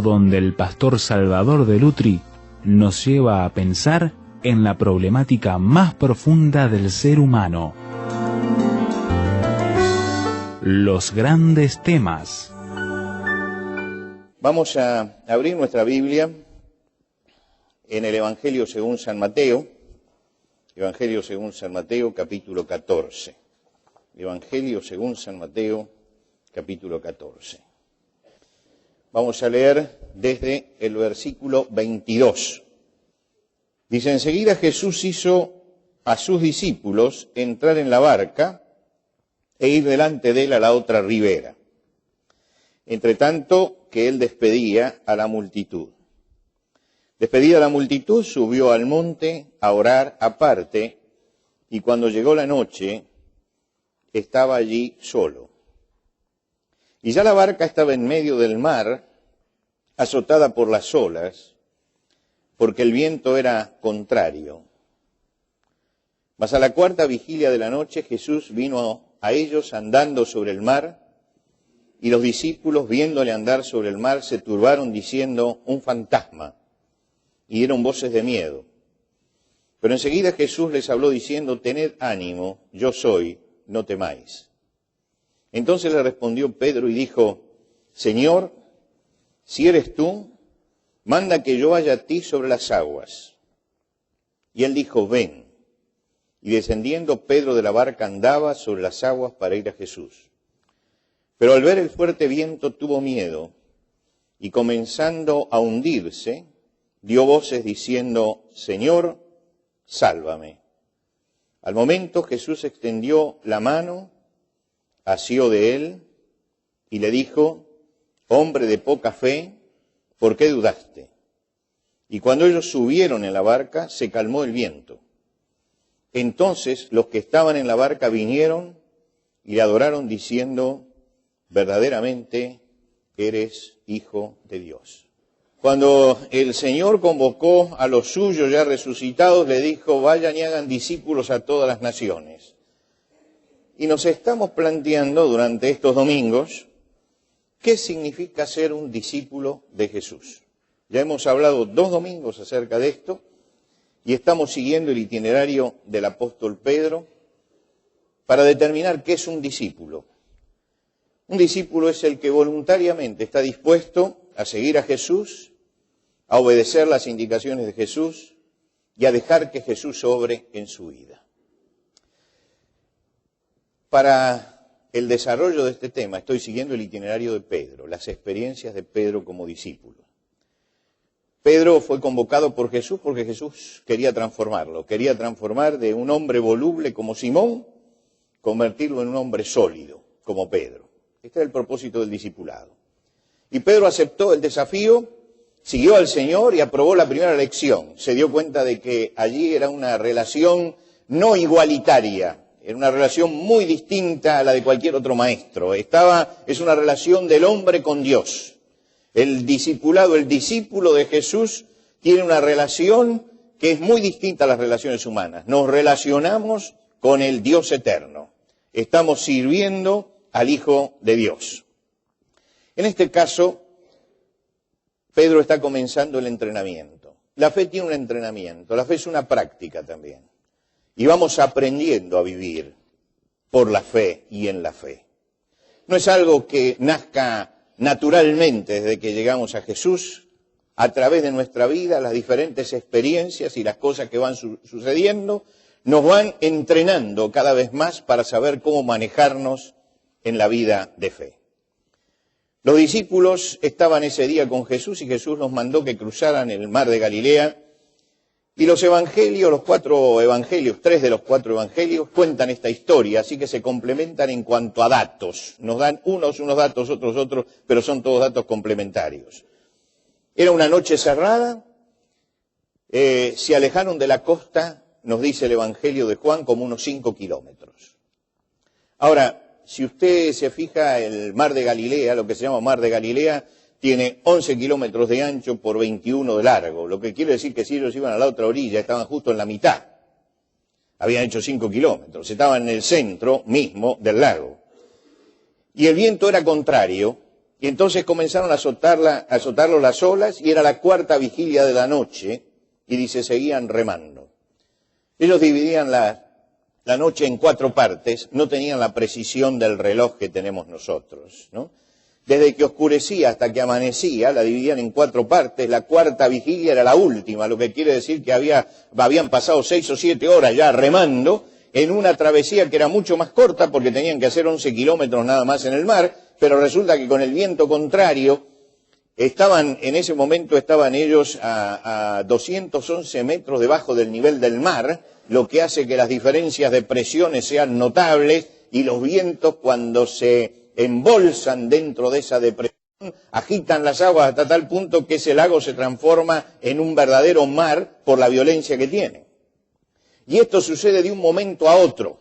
donde el pastor Salvador de Lutri nos lleva a pensar en la problemática más profunda del ser humano. Los grandes temas. Vamos a abrir nuestra Biblia en el Evangelio según San Mateo, Evangelio según San Mateo, capítulo 14. Evangelio según San Mateo, capítulo 14. Vamos a leer desde el versículo 22. Dice: enseguida Jesús hizo a sus discípulos entrar en la barca e ir delante de él a la otra ribera, entre tanto que él despedía a la multitud. Despedida la multitud, subió al monte a orar aparte, y cuando llegó la noche, estaba allí solo. Y ya la barca estaba en medio del mar, azotada por las olas, porque el viento era contrario. Mas a la cuarta vigilia de la noche, Jesús vino a ellos andando sobre el mar, y los discípulos, viéndole andar sobre el mar, se turbaron diciendo: un fantasma, y dieron voces de miedo. Pero enseguida Jesús les habló diciendo: tened ánimo, yo soy, no temáis. Entonces le respondió Pedro y dijo: Señor, si eres tú, manda que yo vaya a ti sobre las aguas. Y él dijo: ven. Y descendiendo Pedro de la barca andaba sobre las aguas para ir a Jesús. Pero al ver el fuerte viento tuvo miedo, y comenzando a hundirse, dio voces diciendo: Señor, sálvame. Al momento Jesús extendió la mano, asió de él, y le dijo: hombre de poca fe, ¿por qué dudaste? Y cuando ellos subieron en la barca, se calmó el viento. Entonces los que estaban en la barca vinieron y le adoraron diciendo: verdaderamente eres Hijo de Dios. Cuando el Señor convocó a los suyos ya resucitados, le dijo: vayan y hagan discípulos a todas las naciones. Y nos estamos planteando durante estos domingos qué significa ser un discípulo de Jesús. Ya hemos hablado 2 domingos acerca de esto y estamos siguiendo el itinerario del apóstol Pedro para determinar qué es un discípulo. Un discípulo es el que voluntariamente está dispuesto a seguir a Jesús, a obedecer las indicaciones de Jesús y a dejar que Jesús obre en su vida. Para el desarrollo de este tema estoy siguiendo el itinerario de Pedro, las experiencias de Pedro como discípulo. Pedro fue convocado por Jesús porque Jesús quería transformarlo, quería transformar de un hombre voluble como Simón, convertirlo en un hombre sólido como Pedro. Este es el propósito del discipulado. Y Pedro aceptó el desafío, siguió al Señor y aprobó la primera lección. Se dio cuenta de que allí era una relación no igualitaria, era una relación muy distinta a la de cualquier otro maestro. Es una relación del hombre con Dios. El discipulado, el discípulo de Jesús, tiene una relación que es muy distinta a las relaciones humanas. Nos relacionamos con el Dios eterno. Estamos sirviendo al Hijo de Dios. En este caso, Pedro está comenzando el entrenamiento. La fe tiene un entrenamiento, la fe es una práctica también. Y vamos aprendiendo a vivir por la fe y en la fe. No es algo que nazca naturalmente desde que llegamos a Jesús. A través de nuestra vida, las diferentes experiencias y las cosas que van sucediendo nos van entrenando cada vez más para saber cómo manejarnos en la vida de fe. Los discípulos estaban ese día con Jesús y Jesús los mandó que cruzaran el mar de Galilea. Y los evangelios, los 4 evangelios, 3 de los 4 evangelios cuentan esta historia, así que se complementan en cuanto a datos. Nos dan unos datos, otros, pero son todos datos complementarios. Era una noche cerrada, se alejaron de la costa, nos dice el evangelio de Juan, como unos 5 kilómetros. Ahora, si usted se fija, el mar de Galilea, lo que se llama mar de Galilea, tiene 11 kilómetros de ancho por 21 de largo, lo que quiere decir que si ellos iban a la otra orilla, estaban justo en la mitad. Habían hecho 5 kilómetros, estaban en el centro mismo del lago. Y el viento era contrario, Y entonces comenzaron a azotarlo las olas, y era la cuarta vigilia de la noche, y dice, seguían remando. Ellos dividían la noche en 4 partes, no tenían la precisión del reloj que tenemos nosotros, ¿no? Desde que oscurecía hasta que amanecía, la dividían en 4 partes, la cuarta vigilia era la última, lo que quiere decir que habían pasado 6 o 7 horas ya remando en una travesía que era mucho más corta porque tenían que hacer 11 kilómetros nada más en el mar, pero resulta que con el viento contrario, en ese momento estaban ellos a 211 metros debajo del nivel del mar, lo que hace que las diferencias de presiones sean notables, y los vientos, cuando se embolsan dentro de esa depresión, agitan las aguas hasta tal punto que ese lago se transforma en un verdadero mar por la violencia que tiene. Y esto sucede de un momento a otro,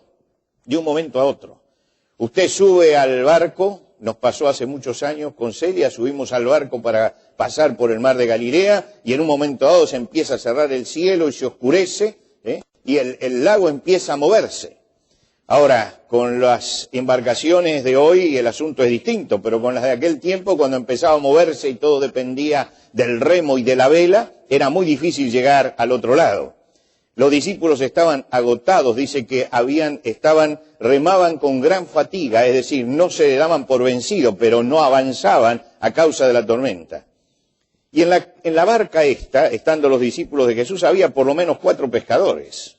de un momento a otro. Usted sube al barco, nos pasó hace muchos años con Celia, subimos al barco para pasar por el mar de Galilea, y en un momento dado se empieza a cerrar el cielo y se oscurece, y el lago empieza a moverse. Ahora, con las embarcaciones de hoy el asunto es distinto, pero con las de aquel tiempo, cuando empezaba a moverse y todo dependía del remo y de la vela, era muy difícil llegar al otro lado. Los discípulos estaban agotados, dice que remaban con gran fatiga, es decir, no se daban por vencidos, pero no avanzaban a causa de la tormenta. Y en la barca estando los discípulos de Jesús, había por lo menos 4 pescadores.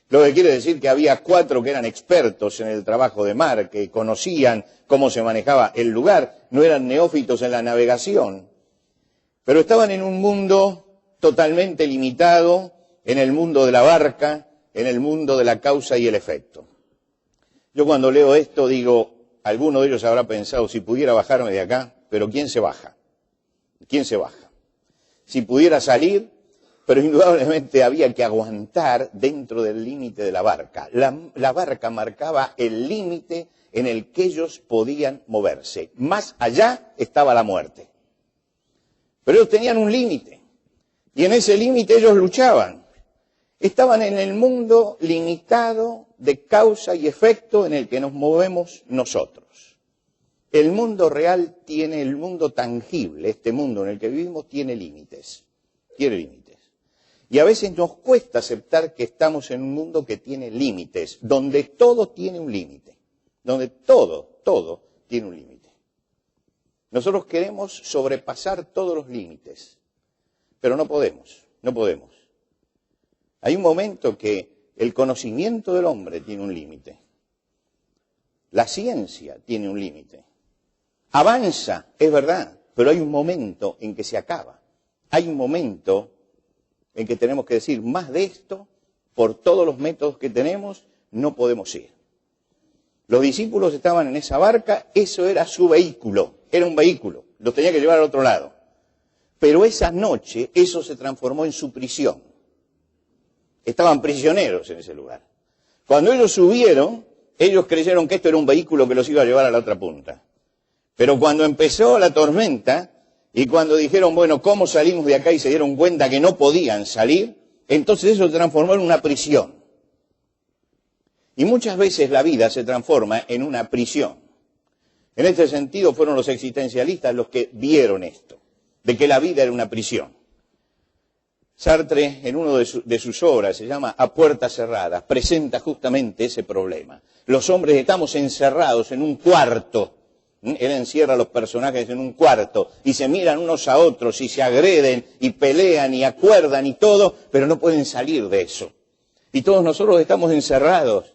Lo que quiere decir que había 4 que eran expertos en el trabajo de mar, que conocían cómo se manejaba el lugar, no eran neófitos en la navegación, pero estaban en un mundo totalmente limitado, en el mundo de la barca, en el mundo de la causa y el efecto. Yo cuando leo esto digo, alguno de ellos habrá pensado, si pudiera bajarme de acá, pero ¿quién se baja? ¿Quién se baja? Si pudiera salir, pero indudablemente había que aguantar dentro del límite de la barca. La barca marcaba el límite en el que ellos podían moverse. Más allá estaba la muerte. Pero ellos tenían un límite, y en ese límite ellos luchaban. Estaban en el mundo limitado de causa y efecto en el que nos movemos nosotros. El mundo real tiene, el mundo tangible, este mundo en el que vivimos, tiene límites. Tiene límites. Y a veces nos cuesta aceptar que estamos en un mundo que tiene límites, donde todo tiene un límite. Donde todo tiene un límite. Nosotros queremos sobrepasar todos los límites, pero no podemos. Hay un momento que el conocimiento del hombre tiene un límite. La ciencia tiene un límite. Avanza, es verdad, pero hay un momento en que se acaba. Hay un momento en que tenemos que decir, más de esto, por todos los métodos que tenemos, no podemos ir. Los discípulos estaban en esa barca, eso era su vehículo, era un vehículo, los tenía que llevar al otro lado. Pero esa noche, eso se transformó en su prisión. Estaban prisioneros en ese lugar. Cuando ellos subieron, ellos creyeron que esto era un vehículo que los iba a llevar a la otra punta. Pero cuando empezó la tormenta, y cuando dijeron, bueno, ¿cómo salimos de acá? Y se dieron cuenta que no podían salir, entonces eso se transformó en una prisión. Y muchas veces la vida se transforma en una prisión. En este sentido fueron los existencialistas los que vieron esto, de que la vida era una prisión. Sartre, en una de sus obras, se llama A puertas cerradas, presenta justamente ese problema. Los hombres estamos encerrados en un cuarto. Él encierra a los personajes en un cuarto y se miran unos a otros y se agreden y pelean y acuerdan y todo, pero no pueden salir de eso. Y todos nosotros estamos encerrados.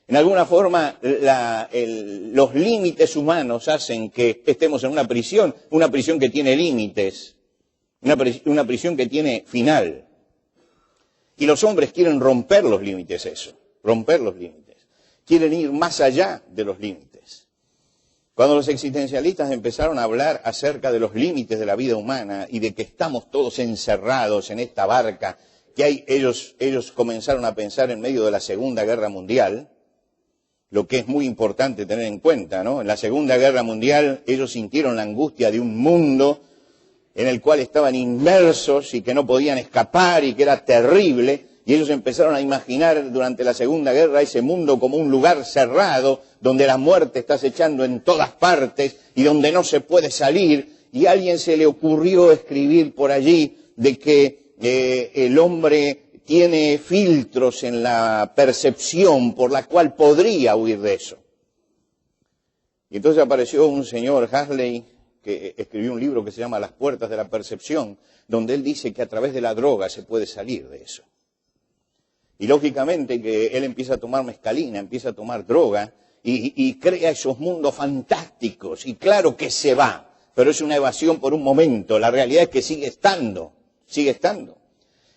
En alguna forma, los límites humanos hacen que estemos en una prisión que tiene límites, una prisión que tiene final. Y los hombres quieren romper los límites, romper los límites. Quieren ir más allá de los límites. Cuando los existencialistas empezaron a hablar acerca de los límites de la vida humana y de que estamos todos encerrados en esta barca, ellos comenzaron a pensar en medio de la Segunda Guerra Mundial, lo que es muy importante tener en cuenta, ¿no? En la Segunda Guerra Mundial ellos sintieron la angustia de un mundo en el cual estaban inmersos y que no podían escapar y que era terrible, y ellos empezaron a imaginar durante la Segunda Guerra ese mundo como un lugar cerrado, donde la muerte está acechando en todas partes y donde no se puede salir, y a alguien se le ocurrió escribir por allí de que el hombre tiene filtros en la percepción por la cual podría huir de eso. Y entonces apareció un señor, Huxley, que escribió un libro que se llama Las puertas de la percepción, donde él dice que a través de la droga se puede salir de eso. Y lógicamente que él empieza a tomar mescalina, empieza a tomar droga y crea esos mundos fantásticos. Y claro que se va, pero es una evasión por un momento. La realidad es que sigue estando.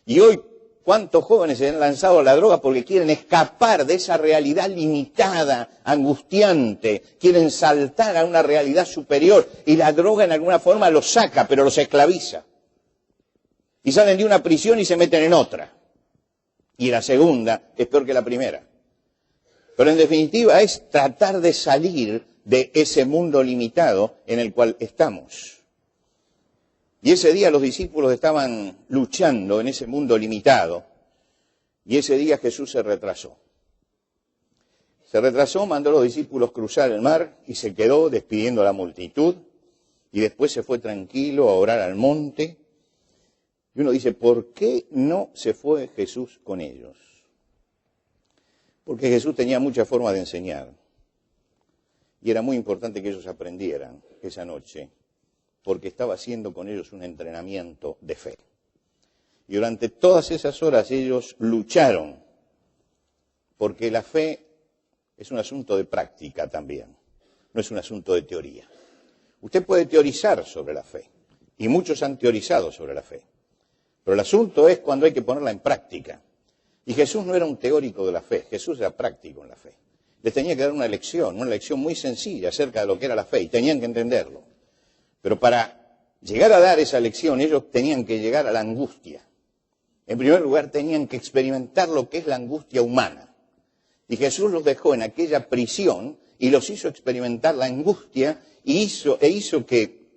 Y hoy, ¿cuántos jóvenes se han lanzado a la droga porque quieren escapar de esa realidad limitada, angustiante? Quieren saltar a una realidad superior y la droga en alguna forma los saca, pero los esclaviza. Y salen de una prisión y se meten en otra. Y la segunda es peor que la primera. Pero en definitiva es tratar de salir de ese mundo limitado en el cual estamos. Y ese día los discípulos estaban luchando en ese mundo limitado. Y ese día Jesús se retrasó. Mandó a los discípulos cruzar el mar y se quedó despidiendo a la multitud. Y después se fue tranquilo a orar al monte. Y uno dice, ¿por qué no se fue Jesús con ellos? Porque Jesús tenía muchas formas de enseñar. Y era muy importante que ellos aprendieran esa noche, porque estaba haciendo con ellos un entrenamiento de fe. Y durante todas esas horas ellos lucharon, porque la fe es un asunto de práctica también, no es un asunto de teoría. Usted puede teorizar sobre la fe, y muchos han teorizado sobre la fe. Pero el asunto es cuando hay que ponerla en práctica. Y Jesús no era un teórico de la fe, Jesús era práctico en la fe. Les tenía que dar una lección muy sencilla acerca de lo que era la fe, y tenían que entenderlo. Pero para llegar a dar esa lección, ellos tenían que llegar a la angustia. En primer lugar, tenían que experimentar lo que es la angustia humana. Y Jesús los dejó en aquella prisión y los hizo experimentar la angustia e hizo que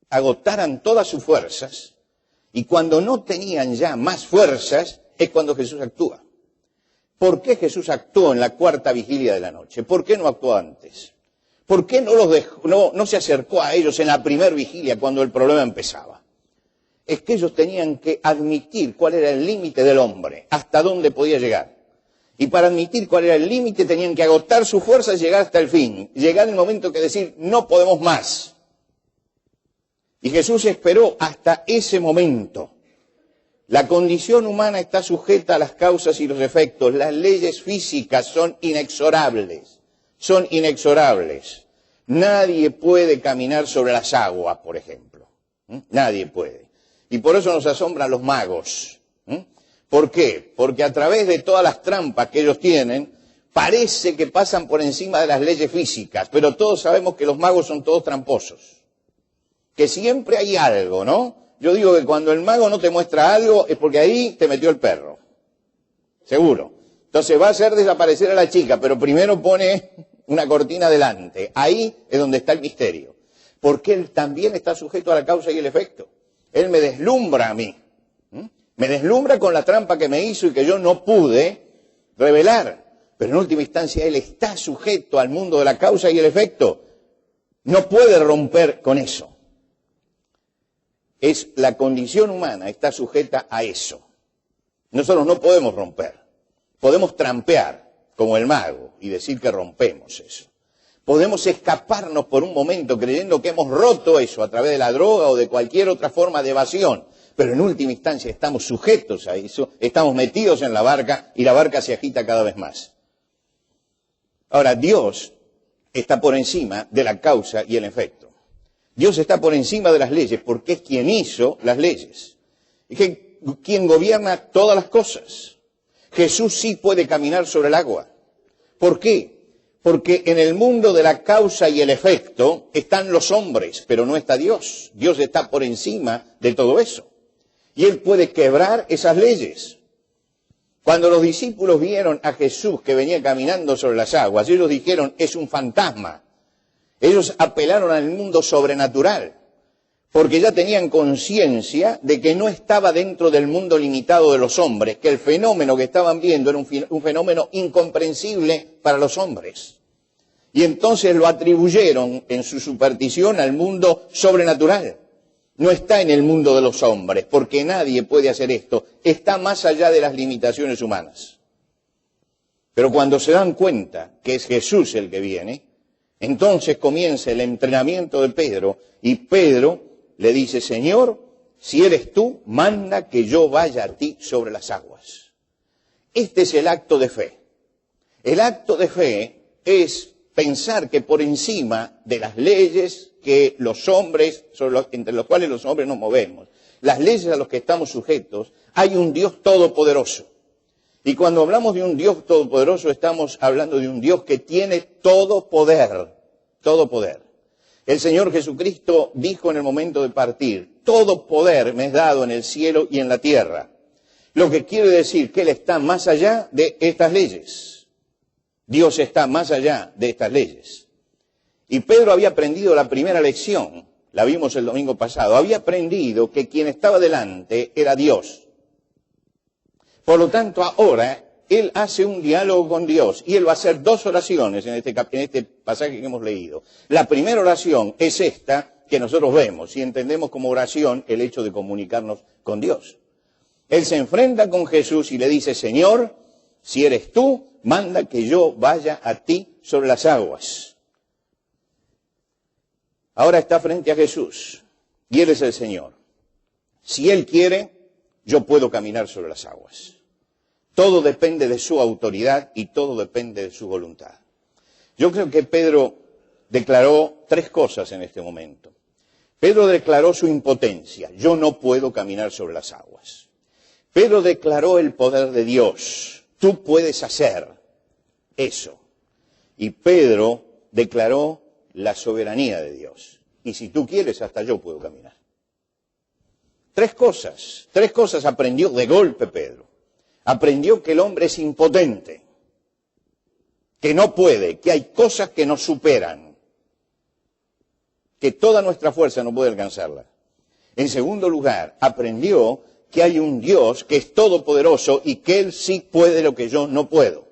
agotaran todas sus fuerzas. Y cuando no tenían ya más fuerzas, es cuando Jesús actúa. ¿Por qué Jesús actuó en la cuarta vigilia de la noche? ¿Por qué no actuó antes? ¿Por qué no se acercó a ellos en la primera vigilia cuando el problema empezaba? Es que ellos tenían que admitir cuál era el límite del hombre, hasta dónde podía llegar. Y para admitir cuál era el límite tenían que agotar sus fuerzas y llegar hasta el fin. Llegar el momento que decir, no podemos más. Y Jesús esperó hasta ese momento. La condición humana está sujeta a las causas y los efectos. Las leyes físicas son inexorables. Nadie puede caminar sobre las aguas, por ejemplo. Nadie puede. Y por eso nos asombran los magos. ¿Por qué? Porque a través de todas las trampas que ellos tienen, parece que pasan por encima de las leyes físicas, pero todos sabemos que los magos son todos tramposos. Que siempre hay algo, ¿no? Yo digo que cuando el mago no te muestra algo es porque ahí te metió el perro. Seguro. Entonces va a hacer desaparecer a la chica, pero primero pone una cortina delante. Ahí es donde está el misterio. Porque él también está sujeto a la causa y el efecto. Él me deslumbra a mí. Me deslumbra con la trampa que me hizo y que yo no pude revelar. Pero en última instancia él está sujeto al mundo de la causa y el efecto. No puede romper con eso. Es la condición humana, está sujeta a eso. Nosotros no podemos romper. Podemos trampear, como el mago, y decir que rompemos eso. Podemos escaparnos por un momento creyendo que hemos roto eso a través de la droga o de cualquier otra forma de evasión. Pero en última instancia estamos sujetos a eso, estamos metidos en la barca y la barca se agita cada vez más. Ahora, Dios está por encima de la causa y el efecto. Dios está por encima de las leyes porque es quien hizo las leyes. Es quien gobierna todas las cosas. Jesús sí puede caminar sobre el agua. ¿Por qué? Porque en el mundo de la causa y el efecto están los hombres, pero no está Dios. Dios está por encima de todo eso. Y Él puede quebrar esas leyes. Cuando los discípulos vieron a Jesús que venía caminando sobre las aguas, ellos dijeron, es un fantasma. Ellos apelaron al mundo sobrenatural. porque ya tenían conciencia de que no estaba dentro del mundo limitado de los hombres, que el fenómeno que estaban viendo era un fenómeno incomprensible para los hombres. Y entonces lo atribuyeron en su superstición al mundo sobrenatural. No está en el mundo de los hombres, porque nadie puede hacer esto. Está más allá de las limitaciones humanas. Pero cuando se dan cuenta que es Jesús el que viene, entonces comienza el entrenamiento de Pedro, y Pedro le dice: Señor, si eres tú, manda que yo vaya a ti sobre las aguas. Este es el acto de fe. El acto de fe es pensar que por encima de las leyes que los hombres, entre los cuales los hombres nos movemos, las leyes a las que estamos sujetos, hay un Dios todopoderoso. Y cuando hablamos de un Dios todopoderoso, estamos hablando de un Dios que tiene todo poder, todo poder. El Señor Jesucristo dijo en el momento de partir: todo poder me es dado en el cielo y en la tierra. Lo que quiere decir que Él está más allá de estas leyes. Dios está más allá de estas leyes. Y Pedro había aprendido la primera lección, la vimos el domingo pasado, había aprendido que quien estaba delante era Dios. Por lo tanto, ahora él hace un diálogo con Dios, y él va a hacer dos oraciones en este pasaje que hemos leído. La primera oración es esta que nosotros vemos y entendemos como oración el hecho de comunicarnos con Dios. Él se enfrenta con Jesús y le dice: Señor, si eres tú, manda que yo vaya a ti sobre las aguas. Ahora está frente a Jesús, y Él es el Señor. Si Él quiere, yo puedo caminar sobre las aguas. Todo depende de su autoridad y todo depende de su voluntad. Yo creo que Pedro declaró tres cosas en este momento. Pedro declaró su impotencia: yo no puedo caminar sobre las aguas. Pedro declaró el poder de Dios: tú puedes hacer eso. Y Pedro declaró la soberanía de Dios: y si tú quieres, hasta yo puedo caminar. Tres cosas aprendió de golpe Pedro. Aprendió que el hombre es impotente, que no puede, que hay cosas que nos superan, que toda nuestra fuerza no puede alcanzarla. En segundo lugar, aprendió que hay un Dios que es todopoderoso y que Él sí puede lo que yo no puedo.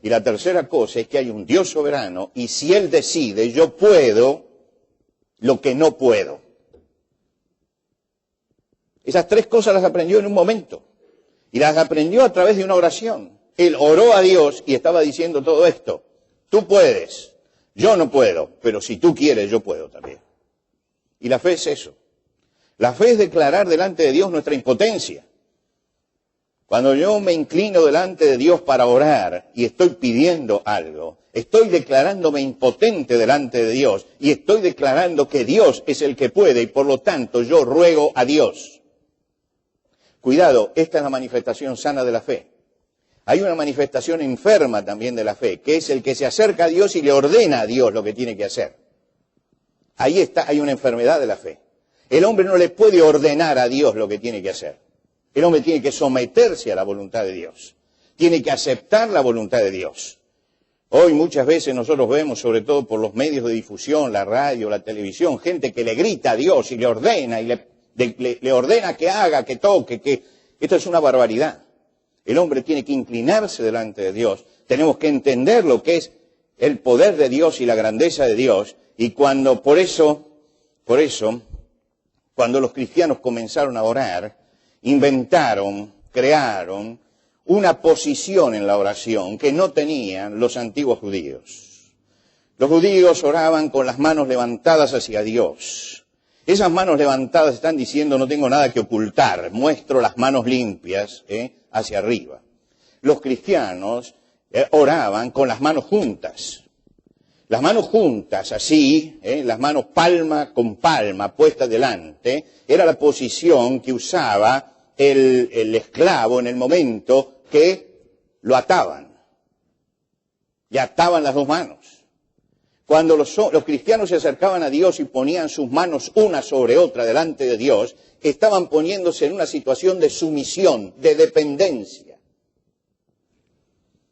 Y la tercera cosa es que hay un Dios soberano, y si Él decide, yo puedo lo que no puedo. Esas tres cosas las aprendió en un momento. Y las aprendió a través de una oración. Él oró a Dios y estaba diciendo todo esto: tú puedes, yo no puedo, pero si tú quieres, yo puedo también. Y la fe es eso. La fe es declarar delante de Dios nuestra impotencia. Cuando yo me inclino delante de Dios para orar y estoy pidiendo algo, estoy declarándome impotente delante de Dios y estoy declarando que Dios es el que puede, y por lo tanto yo ruego a Dios. Cuidado, esta es la manifestación sana de la fe. Hay una manifestación enferma también de la fe, que es el que se acerca a Dios y le ordena a Dios lo que tiene que hacer. Ahí está, hay una enfermedad de la fe. El hombre no le puede ordenar a Dios lo que tiene que hacer. El hombre tiene que someterse a la voluntad de Dios. Tiene que aceptar la voluntad de Dios. Hoy muchas veces nosotros vemos, sobre todo por los medios de difusión, la radio, la televisión, gente que le grita a Dios y le ordena, y le ordena que haga, que toque, que esto es una barbaridad. El hombre tiene que inclinarse delante de Dios. Tenemos que entender lo que es el poder de Dios y la grandeza de Dios. Y cuando, por eso, cuando los cristianos comenzaron a orar, crearon una posición en la oración que no tenían los antiguos judíos. Los judíos oraban con las manos levantadas hacia Dios. Esas manos levantadas están diciendo: no tengo nada que ocultar, muestro las manos limpias hacia arriba. Los cristianos oraban con las manos juntas. Las manos juntas, así, las manos palma con palma puestas delante, era la posición que usaba el esclavo en el momento que lo ataban. Y ataban las dos manos. Cuando los cristianos se acercaban a Dios y ponían sus manos una sobre otra delante de Dios, estaban poniéndose en una situación de sumisión, de dependencia.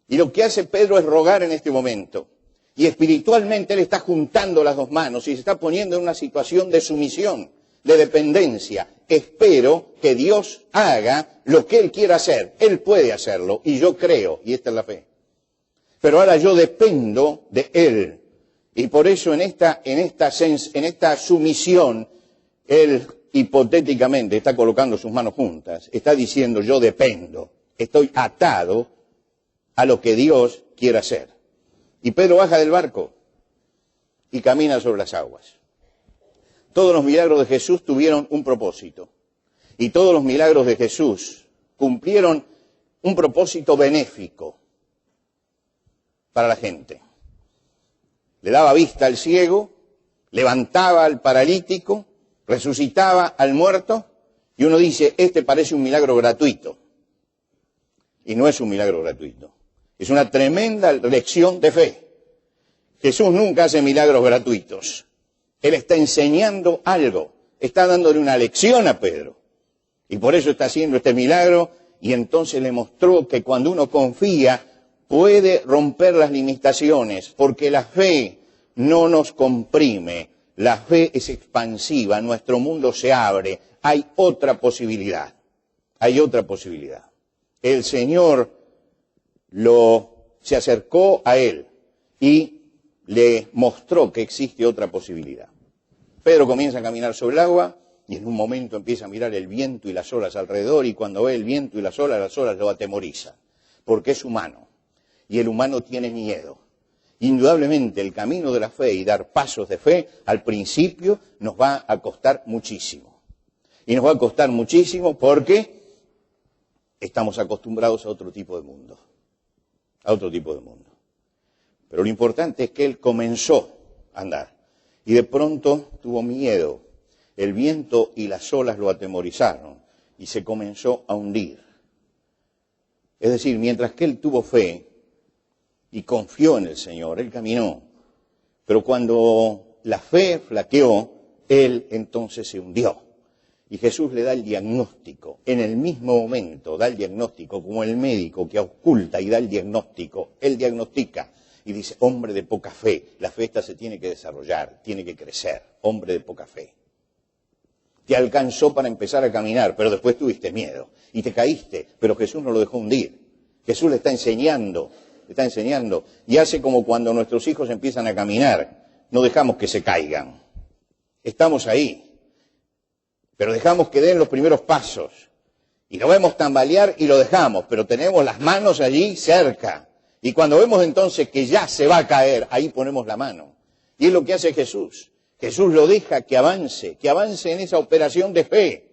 Y lo que hace Pedro es rogar en este momento. Y espiritualmente él está juntando las dos manos y se está poniendo en una situación de sumisión, de dependencia. Espero que Dios haga lo que Él quiera hacer. Él puede hacerlo y yo creo, y esta es la fe. Pero ahora yo dependo de Él. Y por eso en esta sumisión, Él hipotéticamente está colocando sus manos juntas. Está diciendo, yo dependo. Estoy atado a lo que Dios quiera hacer. Y Pedro baja del barco y camina sobre las aguas. Todos los milagros de Jesús tuvieron un propósito. Y todos los milagros de Jesús cumplieron un propósito benéfico para la gente. Le daba vista al ciego, levantaba al paralítico, resucitaba al muerto, y uno dice, este parece un milagro gratuito. Y no es un milagro gratuito. Es una tremenda lección de fe. Jesús nunca hace milagros gratuitos. Él está enseñando algo, está dándole una lección a Pedro. Y por eso está haciendo este milagro, y entonces le mostró que cuando uno confía, puede romper las limitaciones, porque la fe no nos comprime, la fe es expansiva, nuestro mundo se abre, hay otra posibilidad, hay otra posibilidad. El Señor se acercó a él y le mostró que existe otra posibilidad. Pedro comienza a caminar sobre el agua y en un momento empieza a mirar el viento y las olas alrededor, y cuando ve el viento y las olas lo atemorizan, porque es humano y el humano tiene miedo. Indudablemente el camino de la fe y dar pasos de fe al principio nos va a costar muchísimo. Y nos va a costar muchísimo porque estamos acostumbrados a otro tipo de mundo. A otro tipo de mundo. Pero lo importante es que él comenzó a andar y de pronto tuvo miedo. El viento y las olas lo atemorizaron y se comenzó a hundir. Es decir, mientras que él tuvo fe y confió en el Señor, él caminó. Pero cuando la fe flaqueó, él entonces se hundió. Y Jesús le da el diagnóstico. En el mismo momento da el diagnóstico, como el médico que oculta y da el diagnóstico. Él diagnostica y dice, hombre de poca fe, la fe esta se tiene que desarrollar, tiene que crecer, hombre de poca fe. Te alcanzó para empezar a caminar, pero después tuviste miedo y te caíste, pero Jesús no lo dejó hundir. Jesús le está enseñando, y hace como cuando nuestros hijos empiezan a caminar, no dejamos que se caigan. Estamos ahí, pero dejamos que den los primeros pasos y lo vemos tambalear y lo dejamos, pero tenemos las manos allí cerca. Y cuando vemos entonces que ya se va a caer, ahí ponemos la mano. Y es lo que hace Jesús. Jesús lo deja que avance en esa operación de fe,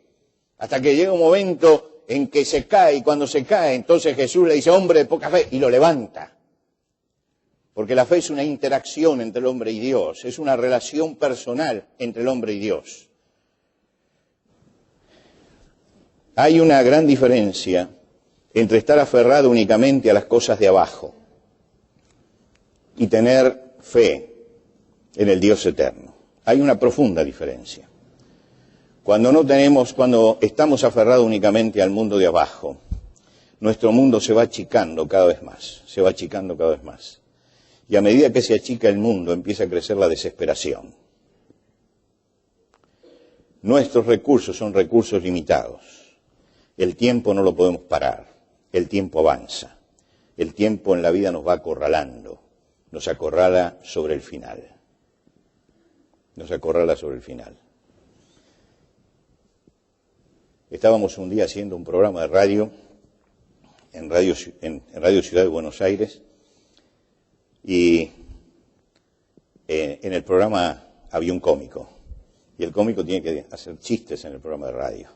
hasta que llega un momento en que se cae, y cuando se cae, entonces Jesús le dice, hombre de poca fe, y lo levanta. Porque la fe es una interacción entre el hombre y Dios, es una relación personal entre el hombre y Dios. Hay una gran diferencia entre estar aferrado únicamente a las cosas de abajo y tener fe en el Dios eterno. Hay una profunda diferencia. Cuando estamos aferrados únicamente al mundo de abajo, nuestro mundo se va achicando cada vez más, se va achicando cada vez más. Y a medida que se achica el mundo, empieza a crecer la desesperación. Nuestros recursos son recursos limitados. El tiempo no lo podemos parar. El tiempo avanza. El tiempo en la vida nos va acorralando. Nos acorrala sobre el final. Nos acorrala sobre el final. Estábamos un día haciendo un programa de radio en Radio Ciudad de Buenos Aires, y en el programa había un cómico, y el cómico tiene que hacer chistes en el programa de radio.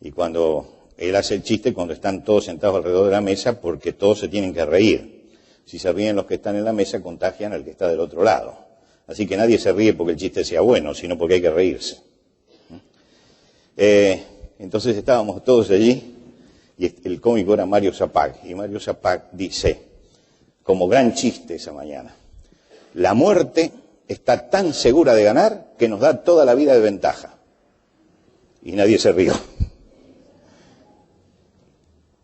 Y cuando él hace el chiste, cuando están todos sentados alrededor de la mesa, porque todos se tienen que reír. Si se ríen los que están en la mesa, contagian al que está del otro lado. Así que nadie se ríe porque el chiste sea bueno, sino porque hay que reírse. Entonces estábamos todos allí, y el cómico era Mario Zapag, y Mario Zapag dice, como gran chiste esa mañana, la muerte está tan segura de ganar que nos da toda la vida de ventaja. Y nadie se rió.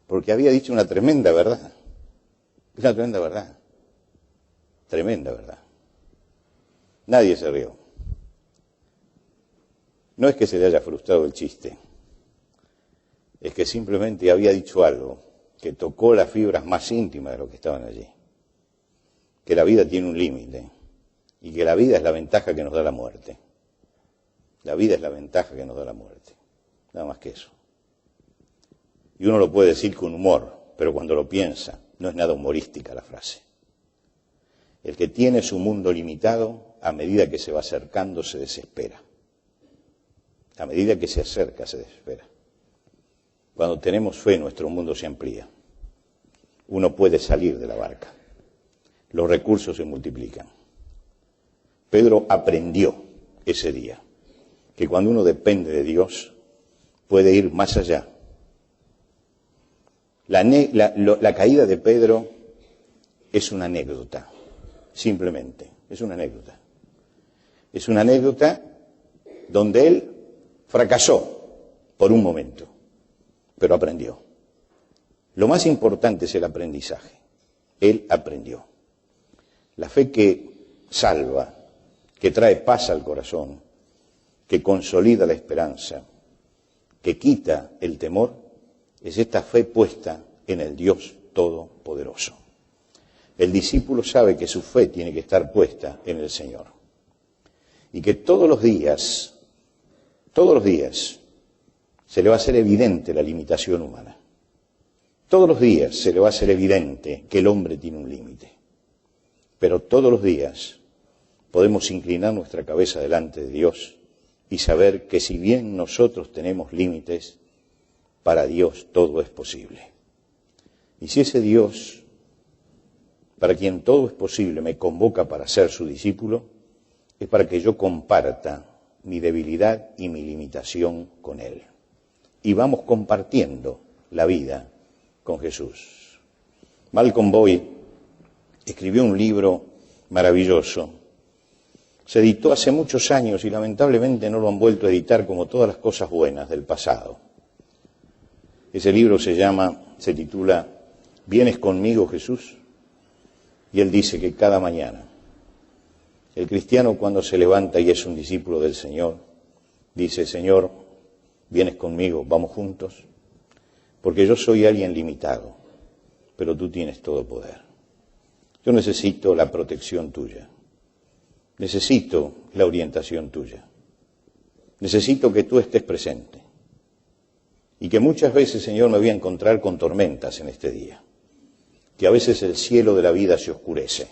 Porque había dicho una tremenda verdad. Una tremenda verdad. Tremenda verdad. Nadie se rió. No es que se le haya frustrado el chiste, es que simplemente había dicho algo que tocó las fibras más íntimas de los que estaban allí. Que la vida tiene un límite y que la vida es la ventaja que nos da la muerte. La vida es la ventaja que nos da la muerte. Nada más que eso. Y uno lo puede decir con humor, pero cuando lo piensa, no es nada humorística la frase. El que tiene su mundo limitado, a medida que se va acercando, se desespera. A medida que se acerca, se desespera. Cuando tenemos fe, nuestro mundo se amplía. Uno puede salir de la barca. Los recursos se multiplican. Pedro aprendió ese día que cuando uno depende de Dios, puede ir más allá. La caída de Pedro es una anécdota, simplemente, es una anécdota. Es una anécdota donde él fracasó por un momento, pero aprendió. Lo más importante es el aprendizaje. Él aprendió. La fe que salva, que trae paz al corazón, que consolida la esperanza, que quita el temor, es esta fe puesta en el Dios Todopoderoso. El discípulo sabe que su fe tiene que estar puesta en el Señor. Y que todos los días, se le va a hacer evidente la limitación humana. Todos los días se le va a hacer evidente que el hombre tiene un límite. Pero todos los días podemos inclinar nuestra cabeza delante de Dios y saber que si bien nosotros tenemos límites, para Dios todo es posible. Y si ese Dios, para quien todo es posible, me convoca para ser su discípulo, es para que yo comparta mi debilidad y mi limitación con Él. Y vamos compartiendo la vida con Jesús. Malcolm Boyd escribió un libro maravilloso. Se editó hace muchos años y lamentablemente no lo han vuelto a editar como todas las cosas buenas del pasado. Ese libro se titula ¿Vienes conmigo, Jesús? Y él dice que cada mañana el cristiano cuando se levanta y es un discípulo del Señor, dice, Señor, ¿vienes conmigo? ¿Vamos juntos? Porque yo soy alguien limitado, pero tú tienes todo poder. Yo necesito la protección tuya. Necesito la orientación tuya. Necesito que tú estés presente. Y que muchas veces, Señor, me voy a encontrar con tormentas en este día. Que a veces el cielo de la vida se oscurece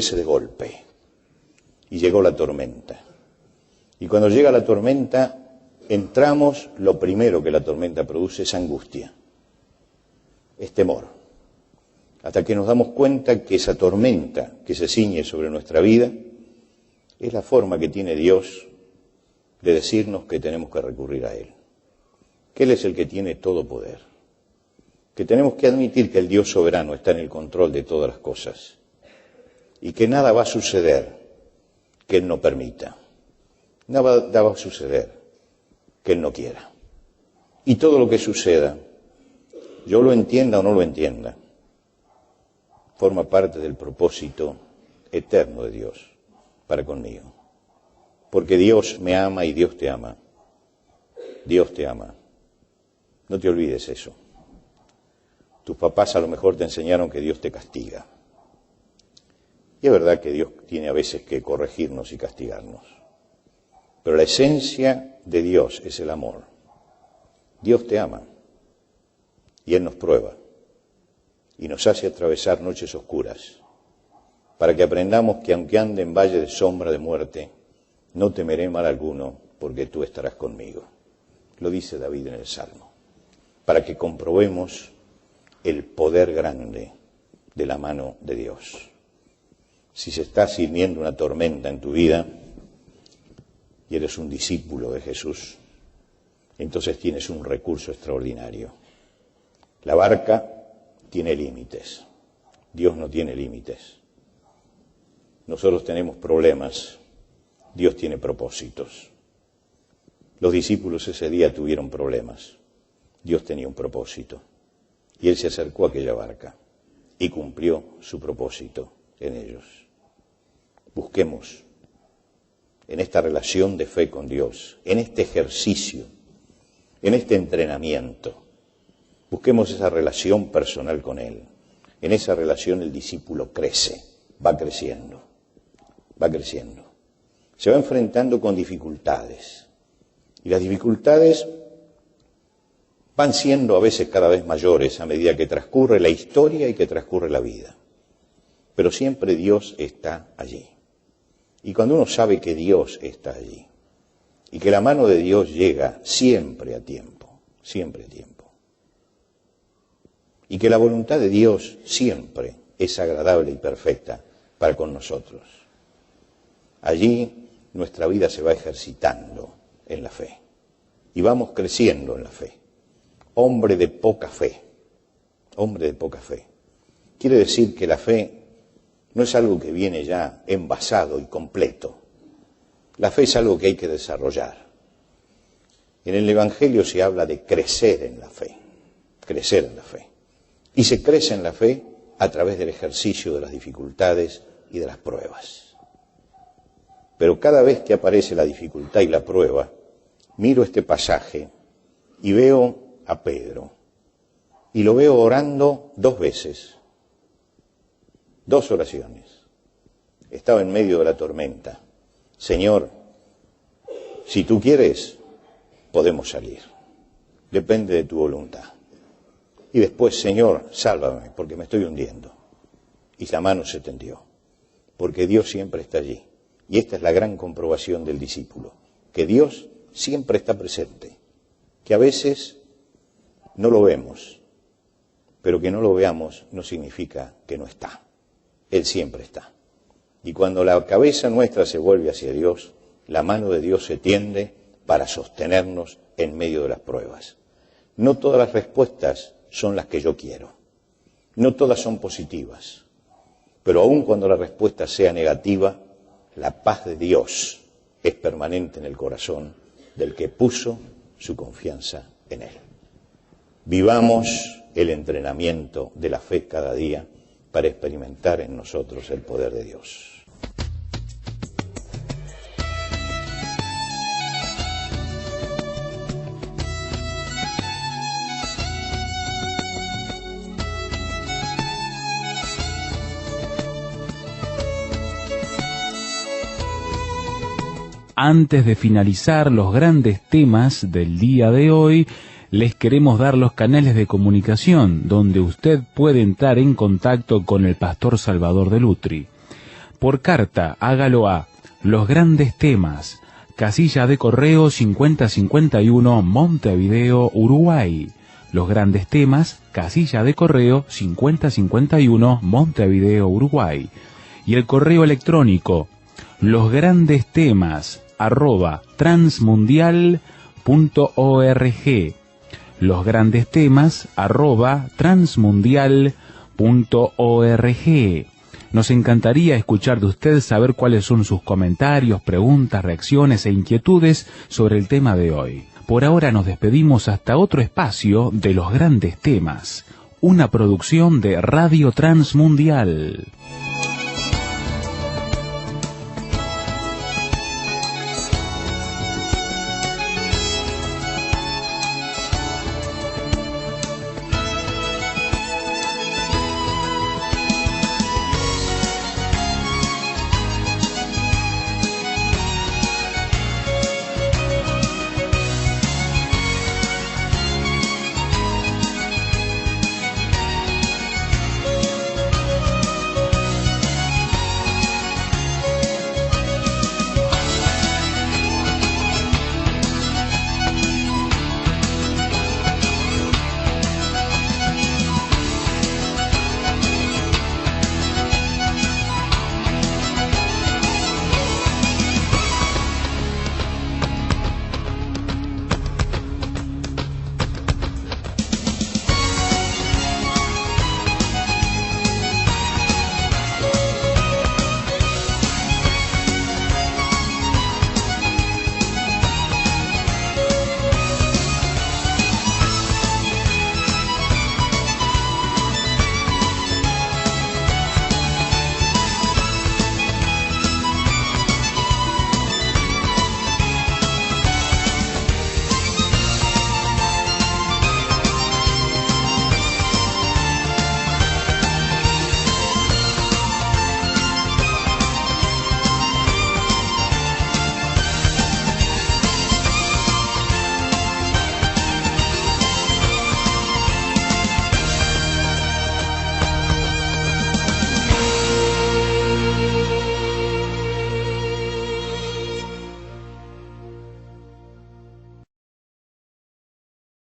de golpe. Y llegó la tormenta. Y cuando llega la tormenta, entramos, lo primero que la tormenta produce es angustia, es temor. Hasta que nos damos cuenta que esa tormenta que se ciñe sobre nuestra vida es la forma que tiene Dios de decirnos que tenemos que recurrir a Él. Que Él es el que tiene todo poder. Que tenemos que admitir que el Dios soberano está en el control de todas las cosas. Y que nada va a suceder que Él no permita. Nada va a suceder que Él no quiera. Y todo lo que suceda, yo lo entienda o no lo entienda, forma parte del propósito eterno de Dios para conmigo. Porque Dios me ama y Dios te ama. Dios te ama. No te olvides eso. Tus papás a lo mejor te enseñaron que Dios te castiga. Y es verdad que Dios tiene a veces que corregirnos y castigarnos. Pero la esencia de Dios es el amor. Dios te ama. Y Él nos prueba. Y nos hace atravesar noches oscuras. Para que aprendamos que aunque ande en valle de sombra de muerte, no temeré mal alguno, porque tú estarás conmigo. Lo dice David en el Salmo. Para que comprobemos el poder grande de la mano de Dios. Si se está sirviendo una tormenta en tu vida y eres un discípulo de Jesús, entonces tienes un recurso extraordinario. La barca tiene límites. Dios no tiene límites. Nosotros tenemos problemas. Dios tiene propósitos. Los discípulos ese día tuvieron problemas. Dios tenía un propósito. Y Él se acercó a aquella barca y cumplió su propósito en ellos. Busquemos en esta relación de fe con Dios, en este ejercicio, en este entrenamiento, busquemos esa relación personal con Él. En esa relación el discípulo crece, va creciendo, va creciendo. Se va enfrentando con dificultades. Y las dificultades van siendo a veces cada vez mayores a medida que transcurre la historia y que transcurre la vida. Pero siempre Dios está allí. Y cuando uno sabe que Dios está allí, y que la mano de Dios llega siempre a tiempo, y que la voluntad de Dios siempre es agradable y perfecta para con nosotros, allí nuestra vida se va ejercitando en la fe, y vamos creciendo en la fe. Hombre de poca fe, quiere decir que la fe no es algo que viene ya envasado y completo. La fe es algo que hay que desarrollar. En el Evangelio se habla de crecer en la fe. Y se crece en la fe a través del ejercicio de las dificultades y de las pruebas. Pero cada vez que aparece la dificultad y la prueba, miro este pasaje y veo a Pedro. Y lo veo orando 2 veces. 2 oraciones. Estaba en medio de la tormenta. Señor, si tú quieres, podemos salir. Depende de tu voluntad. Y después, Señor, sálvame, porque me estoy hundiendo. Y la mano se tendió, porque Dios siempre está allí. Y esta es la gran comprobación del discípulo, que Dios siempre está presente, que a veces no lo vemos, pero que no lo veamos no significa que no está. Él siempre está. Y cuando la cabeza nuestra se vuelve hacia Dios, la mano de Dios se tiende para sostenernos en medio de las pruebas. No todas las respuestas son las que yo quiero. No todas son positivas. Pero aun cuando la respuesta sea negativa, la paz de Dios es permanente en el corazón del que puso su confianza en Él. Vivamos el entrenamiento de la fe cada día para experimentar en nosotros el poder de Dios. Antes de finalizar los grandes temas del día de hoy, les queremos dar los canales de comunicación donde usted puede entrar en contacto con el pastor Salvador de Lutry. Por carta, hágalo a Los Grandes Temas, casilla de correo 5051, Montevideo, Uruguay. Los Grandes Temas, casilla de correo 5051, Montevideo, Uruguay. Y el correo electrónico losgrandestemas@transmundial.org. losgrandestemas@transmundial.org. Nos encantaría escuchar de usted, saber cuáles son sus comentarios, preguntas, reacciones e inquietudes sobre el tema de hoy. Por ahora nos despedimos hasta otro espacio de Los Grandes Temas, una producción de Radio Transmundial.